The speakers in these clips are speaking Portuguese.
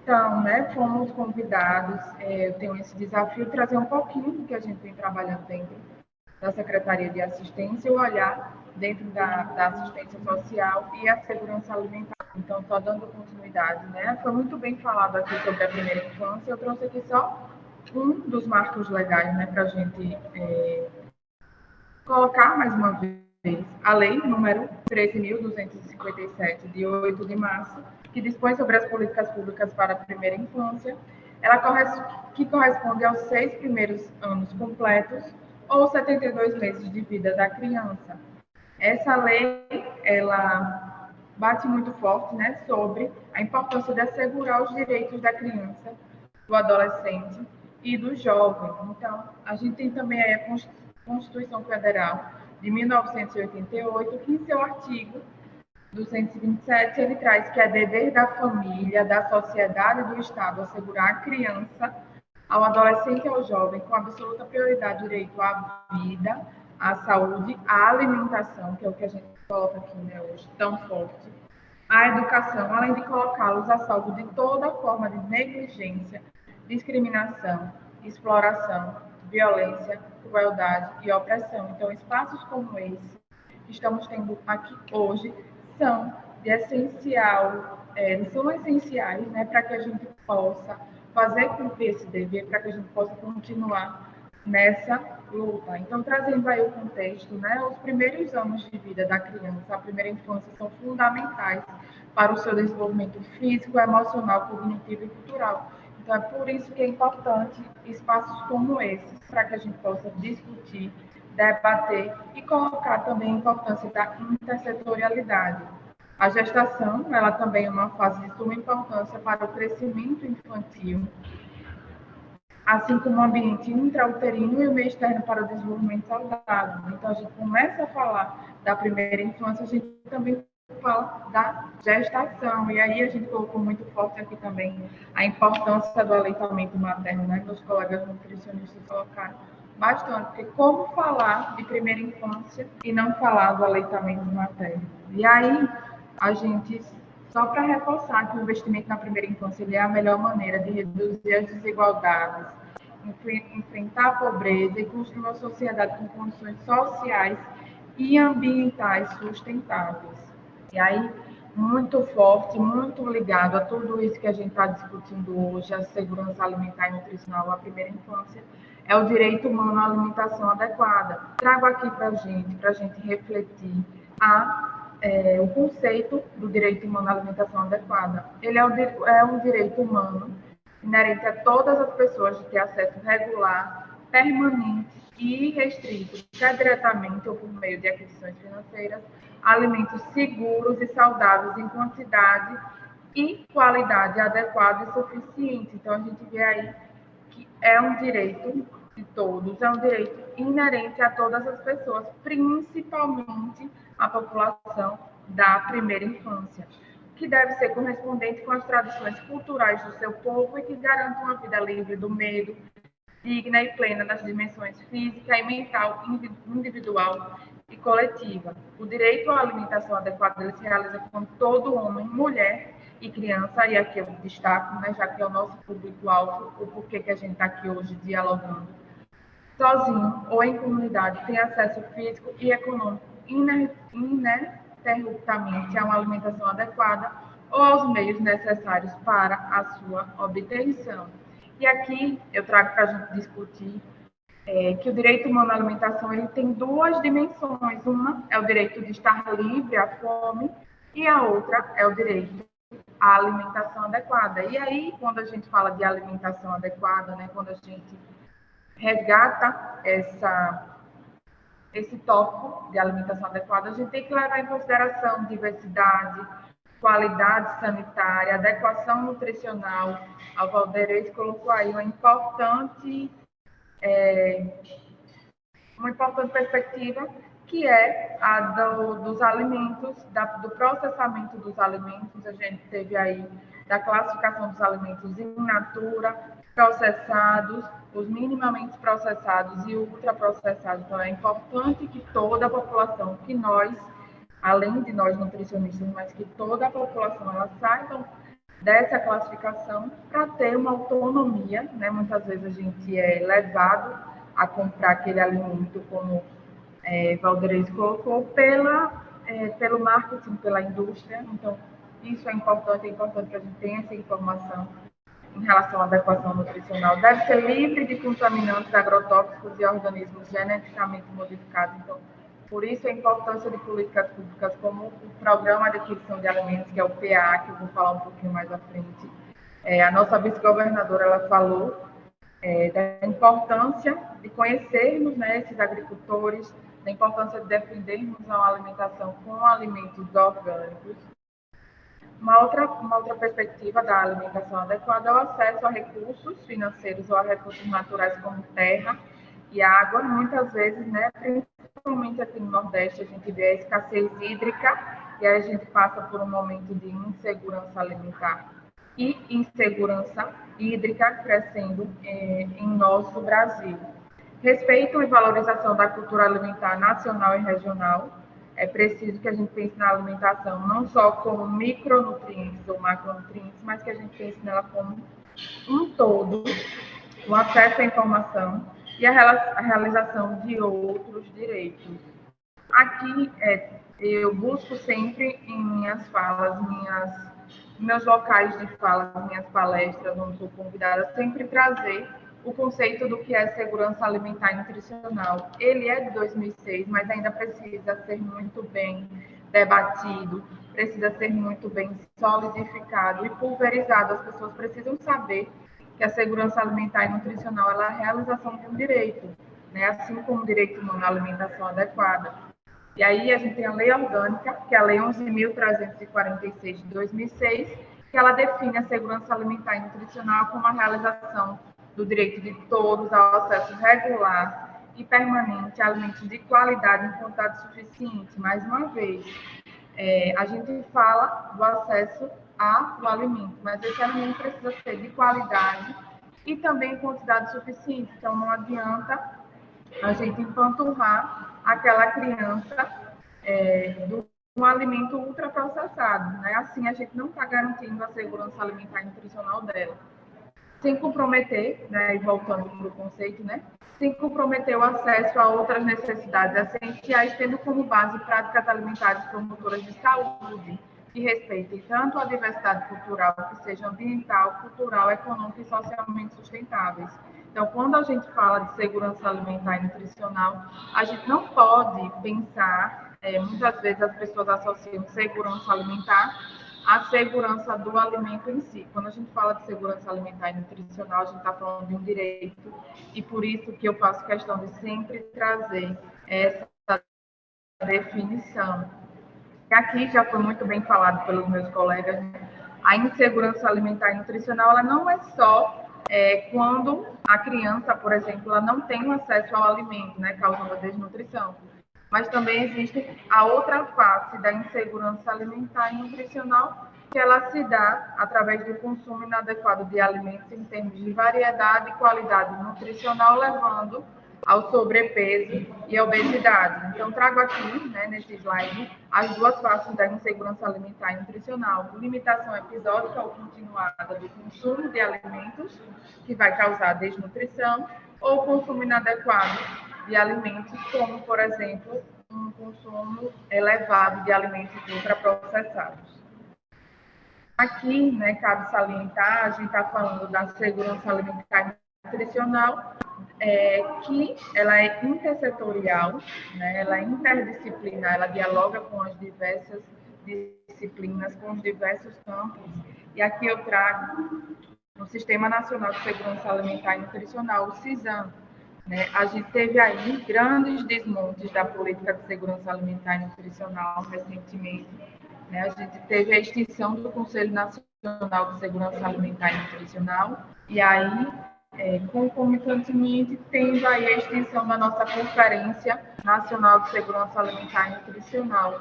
Então, né, fomos convidados, eu tenho esse desafio de trazer um pouquinho do que a gente vem trabalhando dentro da Secretaria de Assistência, o olhar dentro da assistência social e a segurança alimentar. Então, só dando continuidade, né? Foi muito bem falado aqui sobre a primeira infância, eu trouxe aqui só um dos marcos legais, né, para a gente colocar mais uma vez a lei número 13.257, de 8 de março, que dispõe sobre as políticas públicas para a primeira infância, que corresponde aos 6 primeiros anos completos ou 72 meses de vida da criança. Essa lei, ela bate muito forte, né, sobre a importância de assegurar os direitos da criança, do adolescente e do jovem. Então, a gente tem também aí a Constituição Federal de 1988, que em seu artigo 227, ele traz que é dever da família, da sociedade e do Estado assegurar à criança, ao adolescente e ao jovem, com absoluta prioridade, direito à vida, à saúde, à alimentação, que é o que a gente coloca aqui, né, hoje, tão forte, à educação, além de colocá-los a salvo de toda forma de negligência, discriminação, exploração, violência, crueldade e opressão. Então, espaços como esse que estamos tendo aqui hoje são de essencial, são essenciais, né, para que a gente possa fazer cumprir esse dever, para que a gente possa continuar nessa luta. Então, trazendo aí o contexto, né, os primeiros anos de vida da criança, a primeira infância, são fundamentais para o seu desenvolvimento físico, emocional, cognitivo e cultural. Então, é por isso que é importante espaços como esses, para que a gente possa discutir, debater e colocar também a importância da intersetorialidade. A gestação, ela também é uma fase de suma importância para o crescimento infantil, assim como o ambiente intrauterino e o meio externo para o desenvolvimento saudável. Então, a gente começa a falar da primeira infância, a gente também fala da gestação, e aí a gente colocou muito forte aqui também a importância do aleitamento materno, né? Meus colegas nutricionistas colocaram bastante, porque como falar de primeira infância e não falar do aleitamento materno? E aí, a gente, só para reforçar que o investimento na primeira infância ele é a melhor maneira de reduzir as desigualdades, enfrentar a pobreza e construir uma sociedade com condições sociais e ambientais sustentáveis. E aí, muito forte, muito ligado a tudo isso que a gente está discutindo hoje, a segurança alimentar e nutricional, a primeira infância, é o direito humano à alimentação adequada. Trago aqui para a gente refletir o conceito do direito humano à alimentação adequada. Ele é um direito humano inerente a todas as pessoas de ter acesso regular, permanente e restrito, quer diretamente ou por meio de aquisições financeiras, a alimentos seguros e saudáveis em quantidade e qualidade adequada e suficiente. Então, a gente vê aí que é um direito de todos, é um direito inerente a todas as pessoas, principalmente a população da primeira infância, que deve ser correspondente com as tradições culturais do seu povo e que garanta uma vida livre do medo, digna e plena das dimensões física e mental, individual e coletiva. O direito à alimentação adequada ele se realiza quando todo homem, mulher e criança, e aqui eu destaco, né, já que é o nosso público-alvo, o porquê que a gente está aqui hoje dialogando, sozinho ou em comunidade, tem acesso físico e econômico ininterruptamente a uma alimentação adequada ou aos meios necessários para a sua obtenção. E aqui eu trago para a gente discutir que o direito humano à alimentação ele tem duas dimensões. Uma é o direito de estar livre à fome e a outra é o direito à alimentação adequada. E aí, quando a gente fala de alimentação adequada, né, quando a gente resgata esse tópico de alimentação adequada, a gente tem que levar em consideração diversidade, qualidade sanitária, adequação nutricional. A Valderez colocou aí uma importante perspectiva, que é a dos alimentos, do processamento dos alimentos. A gente teve aí da classificação dos alimentos in natura, processados, os minimamente processados e ultraprocessados. Então, é importante que toda a população, que nós, além de nós nutricionistas, mas que toda a população, ela saiba dessa classificação para ter uma autonomia, né? Muitas vezes a gente é levado a comprar aquele alimento, como Valdeirês colocou, pelo marketing, pela indústria. Então, isso é importante que a gente tenha essa informação em relação à adequação nutricional. Deve ser livre de contaminantes agrotóxicos e organismos geneticamente modificados. Então, por isso a importância de políticas públicas como o Programa de Aquisição de Alimentos, que é o PA, que eu vou falar um pouquinho mais à frente. A nossa vice-governadora ela falou da importância de conhecermos, né, esses agricultores, da importância de defendermos uma alimentação com alimentos orgânicos. Uma outra perspectiva da alimentação adequada é o acesso a recursos financeiros ou a recursos naturais como terra e água. Muitas vezes, né, principalmente aqui no Nordeste, a gente vê a escassez hídrica e aí a gente passa por um momento de insegurança alimentar e insegurança hídrica crescendo em nosso Brasil. Respeito e valorização da cultura alimentar nacional e regional. É preciso que a gente pense na alimentação não só como micronutrientes ou macronutrientes, mas que a gente pense nela como um todo, o acesso à informação e a realização de outros direitos. Aqui, eu busco sempre em minhas falas, meus locais de fala, minhas palestras, onde sou convidada, sempre trazer o conceito do que é segurança alimentar e nutricional. Ele é de 2006, mas ainda precisa ser muito bem debatido, precisa ser muito bem solidificado e pulverizado. As pessoas precisam saber que a segurança alimentar e nutricional ela é a realização de um direito, né? Assim como o direito humano à alimentação adequada. E aí a gente tem a lei orgânica, que é a lei 11.346 de 2006, que ela define a segurança alimentar e nutricional como a realização do direito de todos ao acesso regular e permanente a alimentos de qualidade em quantidade suficiente. Mais uma vez, a gente fala do acesso ao alimento, mas esse alimento precisa ser de qualidade e também em quantidade suficiente. Então, não adianta a gente empanturrar aquela criança de um alimento ultraprocessado, né? Assim, a gente não está garantindo a segurança alimentar e nutricional dela. Sem comprometer, né, e voltando para o conceito, né, sem comprometer o acesso a outras necessidades essenciais, tendo como base práticas alimentares promotoras de saúde, que respeitem tanto a diversidade cultural, que seja ambiental, cultural, econômica e socialmente sustentáveis. Então, quando a gente fala de segurança alimentar e nutricional, a gente não pode pensar, muitas vezes as pessoas associam segurança alimentar a segurança do alimento em si. Quando a gente fala de segurança alimentar e nutricional, a gente está falando de um direito, e por isso que eu faço questão de sempre trazer essa definição. E aqui já foi muito bem falado pelos meus colegas, né? A insegurança alimentar e nutricional, ela não é só quando a criança, por exemplo, ela não tem o acesso ao alimento, né, causando a desnutrição. Mas também existe a outra face da insegurança alimentar e nutricional, que ela se dá através do consumo inadequado de alimentos em termos de variedade e qualidade nutricional, levando ao sobrepeso e à obesidade. Então, trago aqui, né, nesse slide, as duas faces da insegurança alimentar e nutricional. Limitação episódica ou continuada do consumo de alimentos, que vai causar desnutrição, ou consumo inadequado de alimentos, como, por exemplo, um consumo elevado de alimentos ultraprocessados. Aqui, né, cabe salientar, a gente está falando da segurança alimentar e nutricional, que ela é intersetorial, né, ela é interdisciplinar, ela dialoga com as diversas disciplinas, com os diversos campos. E aqui eu trago o Sistema Nacional de Segurança Alimentar e Nutricional, o SISAM. Né? A gente teve aí grandes desmontes da política de segurança alimentar e nutricional recentemente. Né? A gente teve a extinção do Conselho Nacional de Segurança Alimentar e Nutricional, e aí, concomitantemente, tendo aí a extinção da nossa Conferência Nacional de Segurança Alimentar e Nutricional.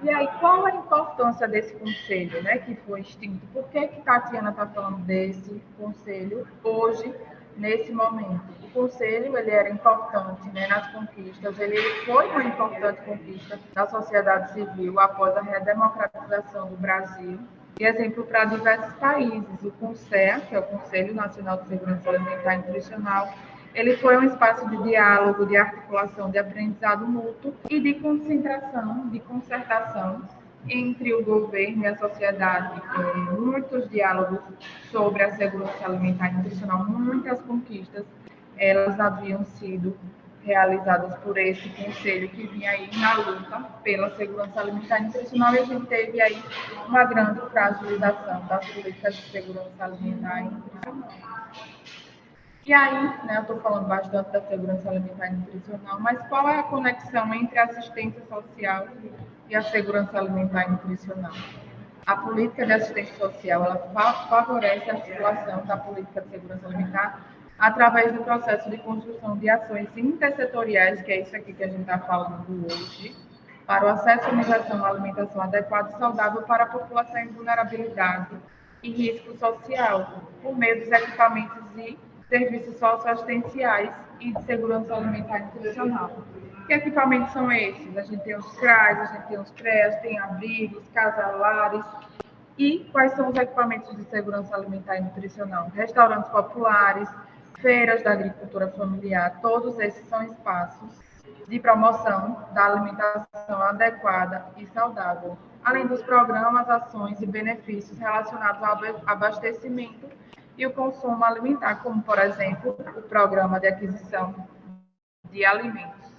E aí, qual a importância desse conselho, né, que foi extinto? Por que Tatiana está falando desse conselho hoje, nesse momento? O conselho ele era importante, né, nas conquistas, ele foi uma importante conquista da sociedade civil após a redemocratização do Brasil. E exemplo para diversos países. O CONSEA, que é o Conselho Nacional de Segurança Alimentar e Nutricional, ele foi um espaço de diálogo, de articulação, de aprendizado mútuo e de concentração, de concertação entre o governo e a sociedade. Muitos diálogos sobre a segurança alimentar e nutricional, muitas conquistas, elas haviam sido realizadas por esse conselho que vinha aí na luta pela segurança alimentar e nutricional, e a gente teve aí uma grande fragilização das políticas de segurança alimentar e nutricional. E aí, né, eu estou falando bastante da segurança alimentar e nutricional, mas qual é a conexão entre a assistência social e a segurança alimentar e nutricional? A política de assistência social, ela favorece a articulação da política de segurança alimentar através do processo de construção de ações intersetoriais, que é isso aqui que a gente está falando hoje, para o acesso à migração à alimentação adequada e saudável para a população em vulnerabilidade e risco social, por meio dos equipamentos e serviços socioassistenciais e de segurança alimentar e nutricional. Que equipamentos são esses? A gente tem os CRAs, a gente tem os CREAs, tem abrigos, casalares. E quais são os equipamentos de segurança alimentar e nutricional? Restaurantes populares, feiras da agricultura familiar, todos esses são espaços de promoção da alimentação adequada e saudável, além dos programas, ações e benefícios relacionados ao abastecimento e o consumo alimentar, como, por exemplo, o programa de aquisição de alimentos.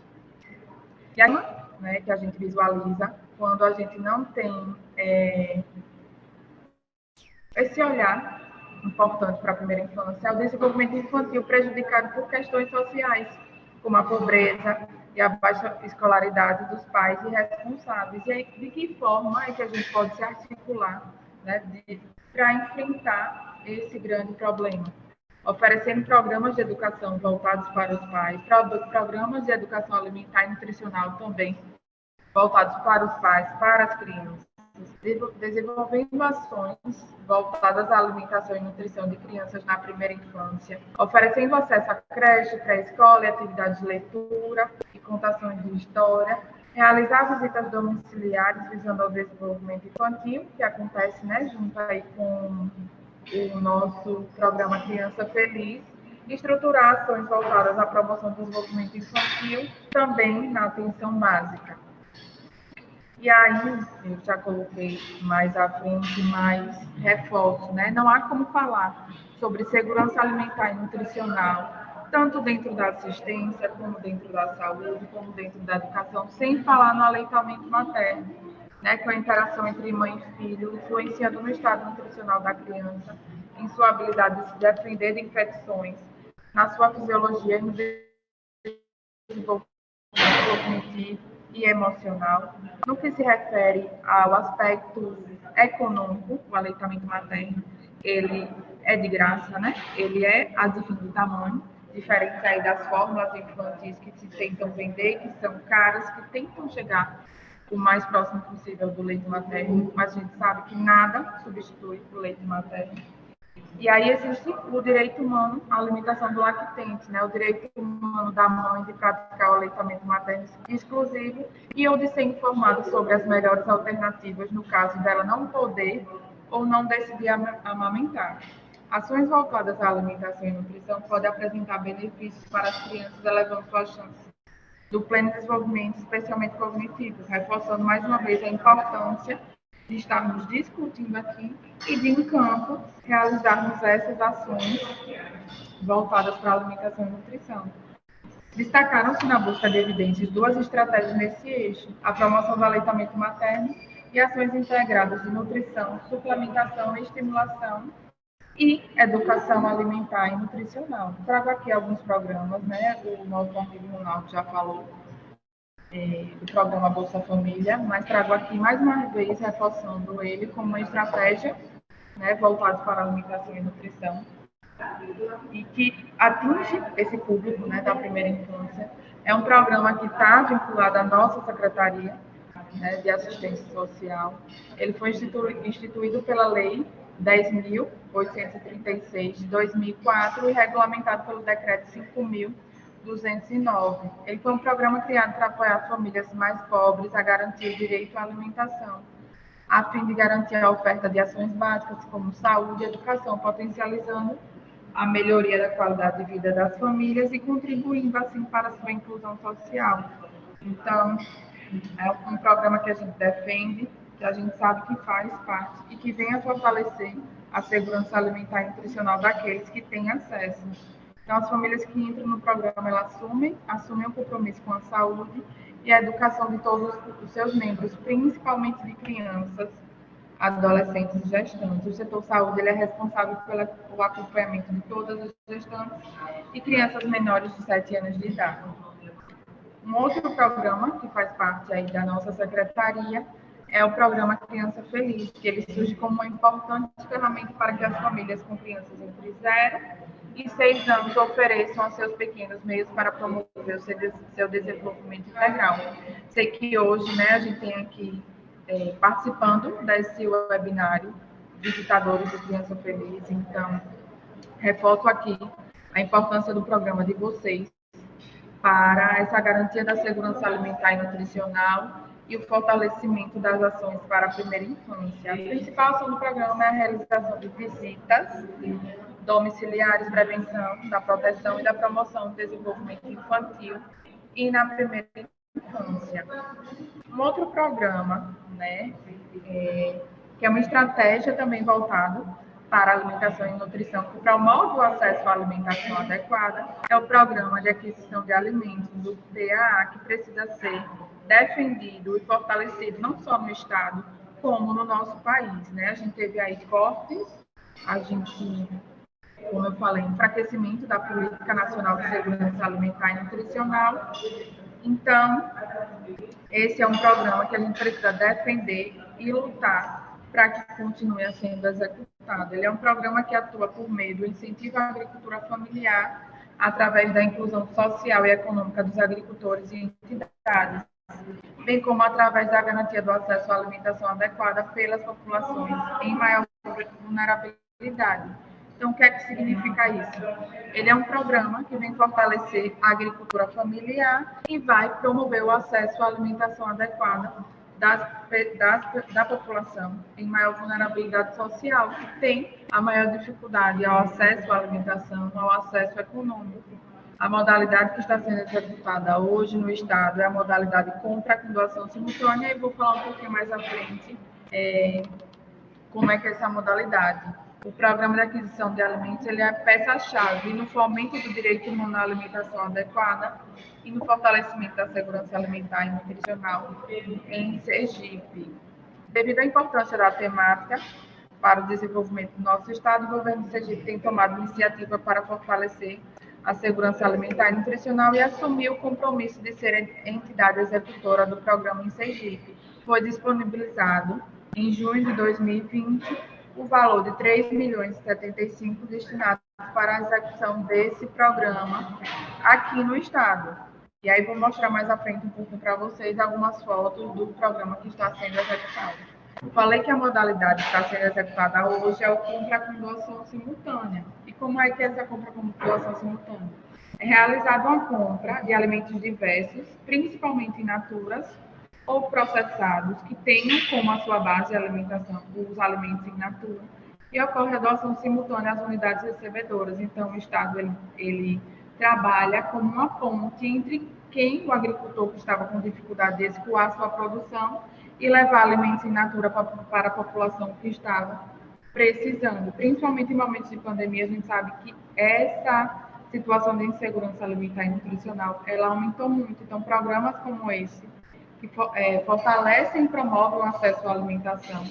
E aí, né, que a gente visualiza quando a gente não tem esse olhar importante para a primeira infância, é o desenvolvimento infantil prejudicado por questões sociais, como a pobreza e a baixa escolaridade dos pais e responsáveis. E aí, de que forma é que a gente pode se articular, né, para enfrentar esse grande problema? Oferecendo programas de educação voltados para os pais, programas de educação alimentar e nutricional também voltados para os pais, para as crianças, desenvolvendo ações voltadas à alimentação e nutrição de crianças na primeira infância, oferecendo acesso à creche, pré-escola e atividades de leitura e contações de história, realizar visitas domiciliares visando ao desenvolvimento infantil, que acontece, né, junto aí com o nosso programa Criança Feliz, estruturar ações voltadas à promoção do desenvolvimento infantil, também na atenção básica. E aí, eu já coloquei mais à frente, mais reforço, né? Não há como falar sobre segurança alimentar e nutricional, tanto dentro da assistência, como dentro da saúde, como dentro da educação, sem falar no aleitamento materno, né? Com a interação entre mãe e filho, influenciando no estado nutricional da criança, em sua habilidade de se defender de infecções, na sua fisiologia e no desenvolvimento cognitivo e emocional. No que se refere ao aspecto econômico, o aleitamento materno, ele é de graça, né? Ele é adquirido do tamanho, diferente aí das fórmulas infantis que se tentam vender, que são caras, que tentam chegar o mais próximo possível do leite materno, mas a gente sabe que nada substitui o leite materno. E aí existe o direito humano à alimentação do lactente, né? O direito humano da mãe de praticar o aleitamento materno exclusivo e ou de ser informado sobre as melhores alternativas no caso dela não poder ou não decidir amamentar. Ações voltadas à alimentação e nutrição podem apresentar benefícios para as crianças, elevando suas chances do pleno desenvolvimento, especialmente cognitivo, reforçando mais uma vez a importância de estarmos discutindo aqui e de, em campo, realizarmos essas ações voltadas para a alimentação e nutrição. Destacaram-se na busca de evidências duas estratégias nesse eixo: a promoção do aleitamento materno e ações integradas de nutrição, suplementação e estimulação e educação alimentar e nutricional. Trago aqui alguns programas, né? O nosso amigo Ronaldo já falou do programa Bolsa Família, mas trago aqui mais uma vez reforçando ele como uma estratégia, né, voltada para a alimentação e nutrição e que atinge esse público, né, da primeira infância. É um programa que está vinculado à nossa Secretaria, né, de Assistência Social. Ele foi instituído pela Lei 10.836 de 2004 e regulamentado pelo Decreto 5.209. Ele foi um programa criado para apoiar famílias mais pobres a garantir o direito à alimentação, a fim de garantir a oferta de ações básicas como saúde e educação, potencializando a melhoria da qualidade de vida das famílias e contribuindo, assim, para a sua inclusão social. Então, é um programa que a gente defende, que a gente sabe que faz parte e que vem a fortalecer a segurança alimentar e nutricional daqueles que têm acesso. Então, as famílias que entram no programa, elas assumem um compromisso com a saúde e a educação de todos os seus membros, principalmente de crianças, adolescentes e gestantes. O setor saúde ele é responsável pelo acompanhamento de todas as gestantes e crianças menores de 7 anos de idade. Um outro programa que faz parte aí da nossa secretaria é o programa Criança Feliz, que ele surge como uma importante ferramenta para que as famílias com crianças entre 0 e 6 anos ofereçam aos seus pequenos meios para promover o seu desenvolvimento integral. Sei que hoje, né, a gente tem aqui participando desse webinário Visitadores do Criança Feliz, então reforço aqui a importância do programa de vocês para essa garantia da segurança alimentar e nutricional e o fortalecimento das ações para a primeira infância. A principal ação do programa é a realização de visitas domiciliares, prevenção da proteção e da promoção do desenvolvimento infantil e na primeira infância. Um outro programa, né, que é uma estratégia também voltada para a alimentação e nutrição, que promove o acesso à alimentação adequada, é o Programa de Aquisição de Alimentos, o PAA, que precisa ser defendido e fortalecido não só no Estado, como no nosso país, né? A gente teve aí cortes, a gente, como eu falei, enfraquecimento da Política Nacional de Segurança Alimentar e Nutricional. Então, esse é um programa que a gente precisa defender e lutar para que continue sendo executado. Ele é um programa que atua por meio do incentivo à agricultura familiar, através da inclusão social e econômica dos agricultores e entidades, bem como através da garantia do acesso à alimentação adequada pelas populações em maior vulnerabilidade. Então, o que é que significa isso? Ele é um programa que vem fortalecer a agricultura familiar e vai promover o acesso à alimentação adequada da população em maior vulnerabilidade social, que tem a maior dificuldade ao acesso à alimentação, ao acesso econômico. A modalidade que está sendo executada hoje no Estado é a modalidade compra com doação simultânea, e vou falar um pouquinho mais à frente como é que é essa modalidade. O Programa de Aquisição de Alimentos ele é peça-chave no fomento do direito humano à alimentação adequada e no fortalecimento da segurança alimentar e nutricional em Sergipe. Devido à importância da temática para o desenvolvimento do nosso Estado, o governo de Sergipe tem tomado iniciativa para fortalecer a segurança alimentar e nutricional e assumiu o compromisso de ser entidade executora do programa em Sergipe. Foi disponibilizado em junho de 2020 o valor de 3.075 destinados para a execução desse programa aqui no Estado. E aí vou mostrar mais à frente um pouco para vocês algumas fotos do programa que está sendo executado. Eu falei que a modalidade que está sendo executada hoje é o compra com doação simultânea. E como é que é essa compra com doação simultânea? É realizada uma compra de alimentos diversos, principalmente in naturas, ou processados, que tenham como a sua base de alimentação os alimentos in natura, e ocorre a doação simultânea às unidades recebedoras. Então, o Estado ele trabalha como uma ponte entre o agricultor que estava com dificuldade de escoar sua produção e levar alimentos in natura para a população que estava precisando. Principalmente em momentos de pandemia, a gente sabe que essa situação de insegurança alimentar e nutricional, ela aumentou muito. Então, programas como esse, que fortalecem e promovem o acesso à alimentação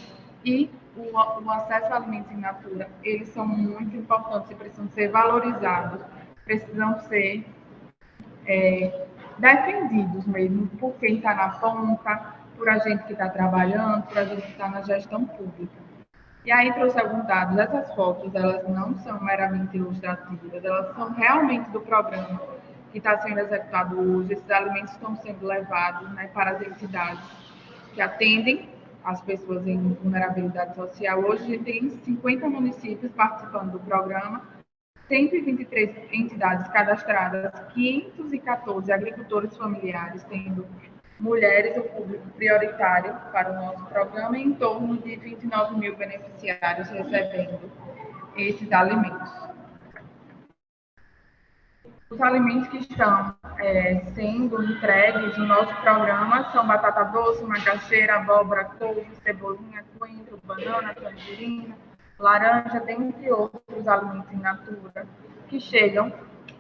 e o acesso a alimentos in natura, eles são muito importantes e precisam ser valorizados, precisam ser defendidos mesmo por quem está na ponta, por a gente que está trabalhando, por a gente que está na gestão pública. E aí trouxe alguns dados. Essas fotos, elas não são meramente ilustrativas, elas são realmente do programa que está sendo executado hoje. Esses alimentos estão sendo levados, né, para as entidades que atendem as pessoas em vulnerabilidade social. Hoje a gente tem 50 municípios participando do programa, 123 entidades cadastradas, 514 agricultores familiares tendo mulheres, o público prioritário para o nosso programa, em torno de 29 mil beneficiários recebendo esses alimentos. Os alimentos que estão sendo entregues no nosso programa são batata doce, macaxeira, abóbora, couve, cebolinha, coentro, banana, tangerina, laranja, dentre outros alimentos in natura que chegam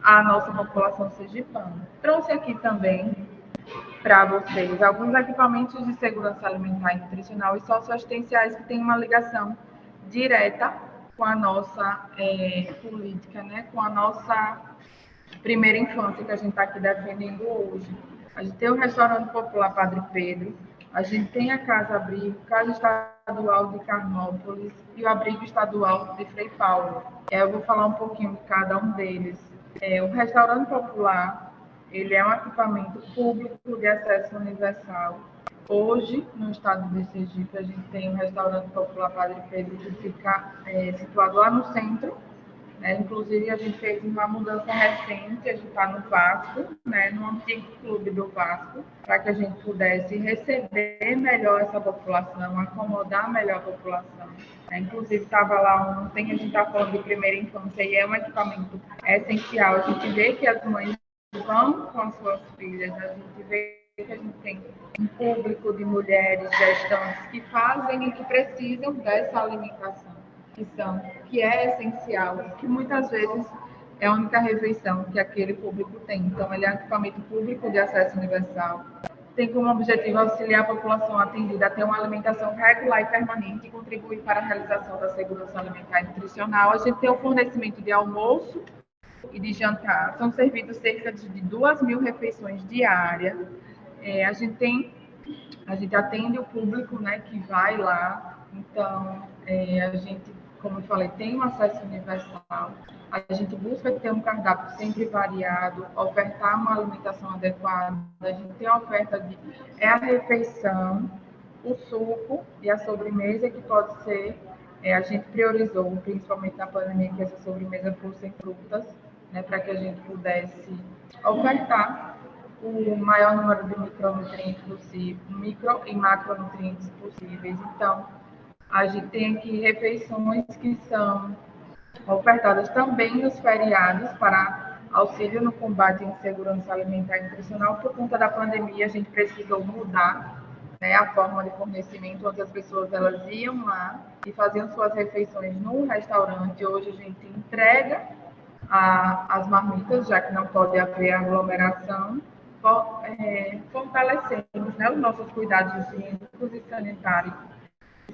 à nossa população sergipana. Trouxe aqui também para vocês alguns equipamentos de segurança alimentar e nutricional e socioassistenciais que têm uma ligação direta com a nossa política, né? Com a nossa primeira infância que a gente está aqui defendendo hoje. A gente tem o Restaurante Popular Padre Pedro, a gente tem a Casa Abrigo, Casa Estadual de Carmópolis e o Abrigo Estadual de Frei Paulo. Eu vou falar um pouquinho de cada um deles. O Restaurante Popular, ele é um equipamento público de acesso universal. Hoje, no estado de Sergipe, a gente tem o Restaurante Popular Padre Pedro, que fica situado lá no centro. Inclusive, a gente fez uma mudança recente, a gente está no Vasco, no antigo clube do Vasco, para que a gente pudesse receber melhor essa população, acomodar melhor a população. Inclusive, estava lá ontem, a gente está falando de primeira infância e é um equipamento essencial. A gente vê que as mães vão com as suas filhas, a gente vê que a gente tem um público de mulheres gestantes que fazem e que precisam dessa alimentação. Que é essencial, que muitas vezes é a única refeição que aquele público tem. Então, ele é um equipamento público de acesso universal. Tem como objetivo auxiliar a população atendida a ter uma alimentação regular e permanente e contribuir para a realização da segurança alimentar e nutricional. A gente tem o fornecimento de almoço e de jantar. São servidos cerca de 2.000 refeições diárias. A gente atende o público, que vai lá. Então, a gente, como eu falei, tem um acesso universal. A gente busca ter um cardápio sempre variado, ofertar uma alimentação adequada. A gente tem a oferta de a refeição, o suco e a sobremesa, que pode ser, a gente priorizou, principalmente na pandemia, que essa sobremesa fosse frutas, para que a gente pudesse ofertar o maior número de micronutrientes possível, micro e macronutrientes possíveis. Então, a gente tem aqui refeições que são ofertadas também nos feriados para auxílio no combate à insegurança alimentar e nutricional. Por conta da pandemia, a gente precisou mudar a forma de fornecimento, onde as pessoas elas iam lá e faziam suas refeições no restaurante. Hoje a gente entrega as marmitas, já que não pode haver aglomeração, fortalecemos os nossos cuidados higiênicos e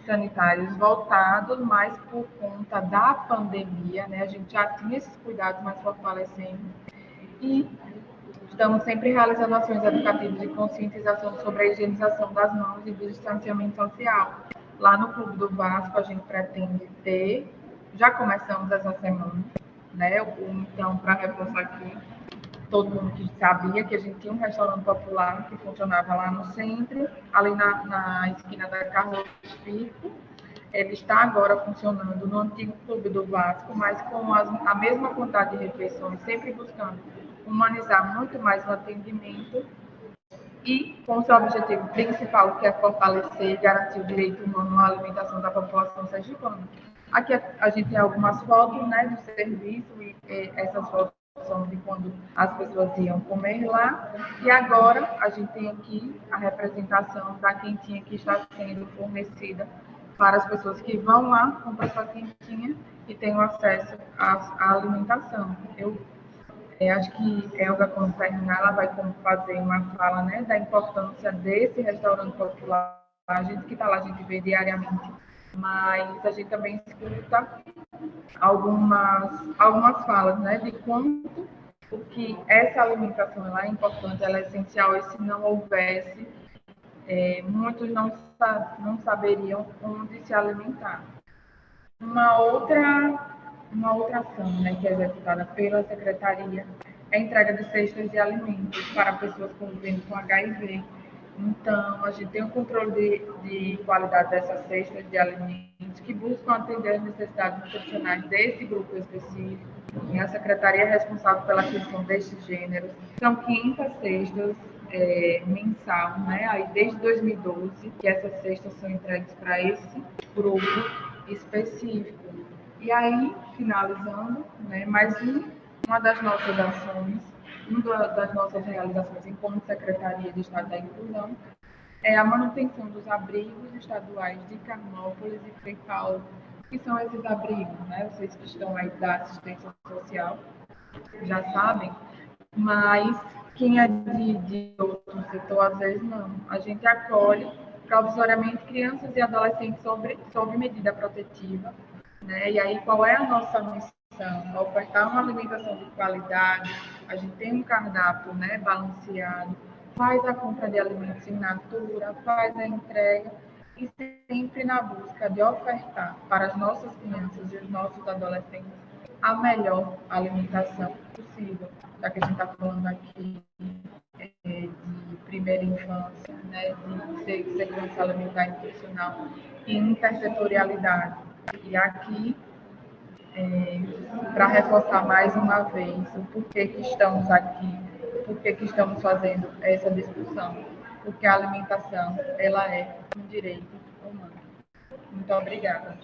sanitários voltados, mas por conta da pandemia, a gente já tinha esses cuidados, mas fortalecendo. E estamos sempre realizando ações educativas de conscientização sobre a higienização das mãos e do distanciamento social. Lá no Clube do Vasco, a gente pretende ter, já começamos essa semana, então, para reforçar aqui, todo mundo que sabia que a gente tinha um restaurante popular que funcionava lá no centro, ali na esquina da Carlos Firpo. Ele está agora funcionando no antigo Clube do Vasco, mas com a mesma quantidade de refeições, sempre buscando humanizar muito mais o atendimento e com o seu objetivo principal, que é fortalecer e garantir o direito humano à alimentação da população sergipana. Aqui a gente tem algumas fotos do serviço e essas fotos são de quando as pessoas iam comer lá. E agora a gente tem aqui a representação da quentinha que está sendo fornecida para as pessoas que vão lá, comprar sua quentinha e têm acesso à alimentação. Eu acho que Elga, quando terminar, ela vai fazer uma fala da importância desse restaurante popular. A gente que está lá, a gente vê diariamente, mas a gente também escuta algumas falas, de quanto que essa alimentação ela é importante, ela é essencial, e se não houvesse, muitos não saberiam onde se alimentar. Uma outra ação que é executada pela Secretaria é a entrega de cestas de alimentos para pessoas convivendo com HIV. Então, a gente tem um controle de qualidade dessas cestas de alimentos que buscam atender as necessidades nutricionais desse grupo específico. E a Secretaria é responsável pela aquisição destes gêneros. São 500 cestas mensal, né? Aí desde 2012 que essas cestas são entregues para esse grupo específico. E aí, finalizando, né, uma das nossas ações, uma das nossas realizações enquanto Secretaria de Estado da Inclusão é a manutenção dos abrigos estaduais de Carmópolis e Frei Paulo, que são esses abrigos, né? Vocês que estão aí da assistência social já sabem, mas quem é de outro setor, às vezes não. A gente acolhe provisoriamente crianças e adolescentes sob medida protetiva, né? E aí, qual é a nossa missão? Ofertar uma alimentação de qualidade, a gente tem um cardápio, né, balanceado, faz a compra de alimentos in natura, faz a entrega, e sempre na busca de ofertar para as nossas crianças e os nossos adolescentes a melhor alimentação possível, já que a gente está falando aqui de primeira infância, né, de segurança alimentar e nutricional e intersetorialidade. E aqui, para reforçar mais uma vez o porquê que estamos aqui, o porquê que estamos fazendo essa discussão, porque a alimentação ela é um direito humano. Muito obrigada.